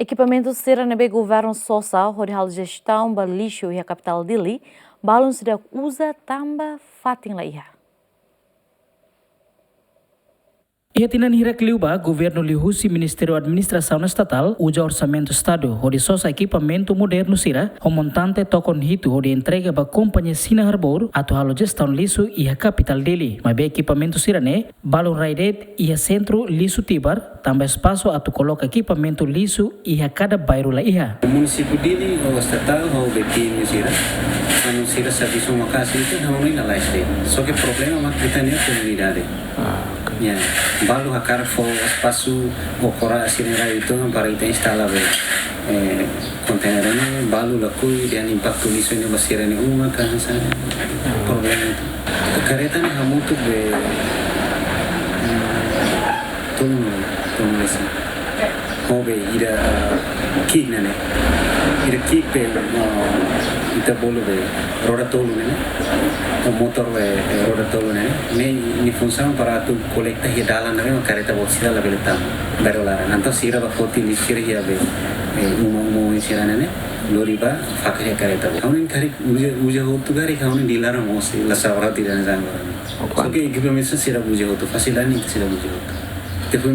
Equipamentos Siranebe Governo Sosa, Rodal Gestão, Balixo e a capital Dili, balão se usa tamba fatin laiha. Ia tinan hirak liuba, governo lihusi Ministério Administração Estatal, uja orçamento Estado, onde sosa equipamento moderno sira, o montante tokon hitu onde entrega ba companhia Sina Harbor, atu halo gestão lisu e a capital dele. Mas be equipamento sira ne, balon raidet e a centro lisu tibar, também espaço atu coloca equipamento lisu e a cada bairro la iha. O município dele, o estatal, o BT sira, não sira serviço uma casa itu, não é lá este. Só que o problema é que tem a comunidade. Ya, balu hakar fo espaço okora sinera itu para kita instala kontainer ini balu laku dan impacto liso ini basira ini kan sana problem itu kereta ini kamu tuh tolong lesi mau ida kik nane ida kik ita bolu roda tolu nene o motor roda tolu nene ini função para tu colecta hi dalan nene careta bolsida la beleta berola nanto sira ba foti ni sira hi abe umo sira nene lori ba fakhe careta kaunin kari uja hotu gari kaunin dilara mosi la savra tirana zango so ke equipamento sira uja hotu facilani sira uja hotu te foi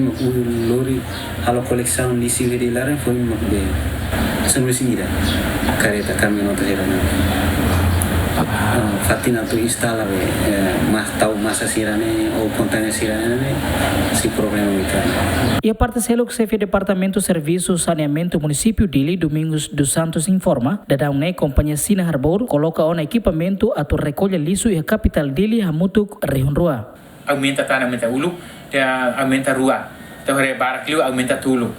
lori halo coleção ni sira dilara foi mo be sanu singira careta caminhão sira nene Fatina tu instala mas tahu masa sirane ou container sirane se problema itu. E a parte selo que chefe departamento serviço saneamento município Dili Domingos dos Santos informa da uma companhia Sina Harbor coloca um equipamento a tu recolhe lixo e a capital Dili Hamutuk Rihunrua. Aumenta tanah, aumenta ulu, aumenta rua. Então barakliu aumenta tulu.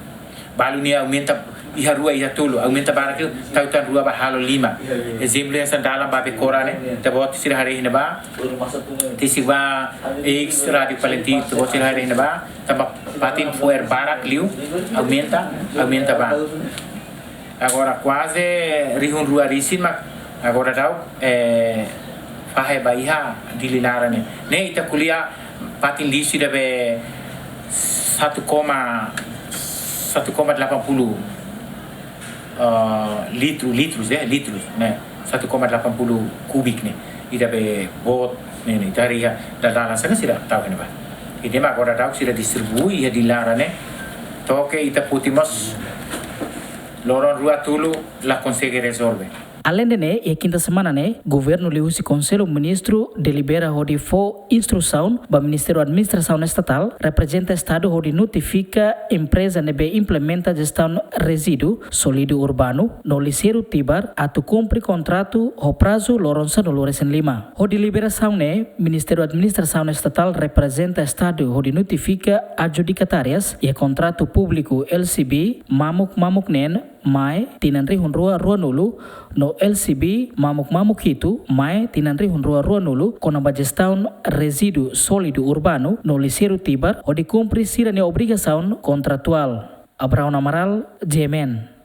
Balu ni aumenta iha rua iha tulu aumenta barakliu tautan rua bahalo 5. Exemplo essa dalam babe korane te bot sir hari hina ba tisiwa x radio paleti te bot sir hari hina ba tamba patin fuer barakliu aumenta ba. Agora quase rihun rua risima agora dau fahe baiha dilinara ne ita kuliah patin lisi dabe 1,80 litros, né? 1,80 kubik nih. Ida be bot nih dari ya dalam sana sila tahu kan ba. Ini mah agora tahu sila distribui ya dilara nih. Toke ita putimos loron rua tulu la consegue resolver. Além de né, e quinta semana né, governo liusi conselho ministro delibera hodi fo instrução ba Ministério da Administração Estatal representa estado hodi notifica empresa nebe implementa gestão resíduo sólido urbano no liceiro tibar atu cumpre contrato ho prazo loronsa no loresen 5. Hodi liberação né, Ministério da Administração Estatal representa estado hodi notifica adjudicatárias e contrato público LCB mamuk nen mai tinan rihunrua ruanulu no LCB mamuk itu mai tinan rihunrua ruanulu kona gestão resíduo sólido urbano no liceiro tibar o de cumprir sirane obrigação contratual. Abraão Amaral, GMN.